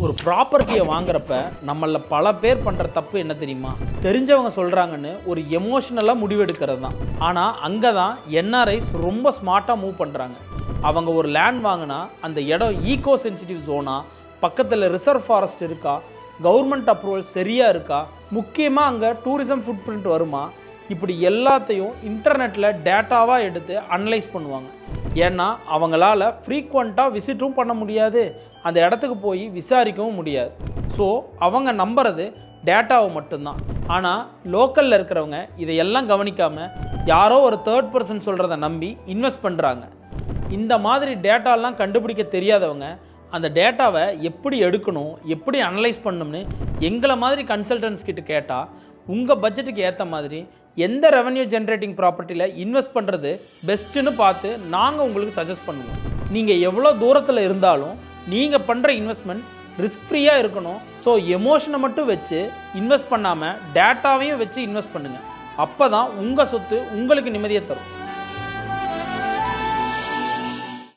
ஒரு ப்ராப்பர்ட்டியை வாங்குறப்ப நம்மள பல பேர் பண்ணுற தப்பு என்ன தெரியுமா? தெரிஞ்சவங்க சொல்கிறாங்கன்னு ஒரு எமோஷ்னலாக முடிவெடுக்கிறது தான். ஆனால் அங்கே தான் என்ஆர்ஐஸ் ரொம்ப ஸ்மார்ட்டாக மூவ் பண்ணுறாங்க. அவங்க ஒரு லேண்ட் வாங்கினா அந்த இடம் ஈகோ சென்சிட்டிவ் ஜோனா, பக்கத்தில் ரிசர்வ் ஃபாரஸ்ட் இருக்கா, கவர்மெண்ட் அப்ரூவல் சரியாக இருக்கா, முக்கியமாக அங்கே டூரிசம் ஃபுட் பிரிண்ட் வருமா, இப்படி எல்லாத்தையும் இன்டர்நெட்டில் டேட்டாவாக எடுத்து அனலைஸ் பண்ணுவாங்க. ஏன்னா அவங்களால ஃப்ரீக்வெண்ட்டாக விசிட்டும் பண்ண முடியாது, அந்த இடத்துக்கு போய் விசாரிக்கவும் முடியாது. ஸோ அவங்க நம்புறது டேட்டாவை மட்டும்தான். ஆனால் லோக்கலில் இருக்கிறவங்க இதையெல்லாம் கவனிக்காமல் யாரோ ஒரு தேர்ட் பர்சன் சொல்கிறத நம்பி இன்வெஸ்ட் பண்ணுறாங்க. இந்த மாதிரி டேட்டாலாம் கண்டுபிடிக்க தெரியாதவங்க அந்த டேட்டாவை எப்படி எடுக்கணும், எப்படி அனலைஸ் பண்ணணும்னு எங்களை மாதிரி கன்சல்டன்ஸ் கிட்ட கேட்டால் உங்கள் பட்ஜெட்டுக்கு ஏற்ற மாதிரி எந்த ரெவன்யூ ஜென்ரேட்டிங் ப்ராப்பர்ட்டியில் இன்வெஸ்ட் பண்ணுறது பெஸ்ட்டுன்னு பார்த்து நாங்கள் உங்களுக்கு சஜஸ்ட் பண்ணுவோம். நீங்கள் எவ்வளோ தூரத்தில் இருந்தாலும் நீங்கள் பண்ணுற இன்வெஸ்ட்மெண்ட் ரிஸ்க் ஃப்ரீயாக இருக்கணும். ஸோ எமோஷனை மட்டும் வச்சு இன்வெஸ்ட் பண்ணாமல் டேட்டாவையும் வச்சு இன்வெஸ்ட் பண்ணுங்கள். அப்போ தான் உங்கள் சொத்து உங்களுக்கு நிம்மதியை தரும்.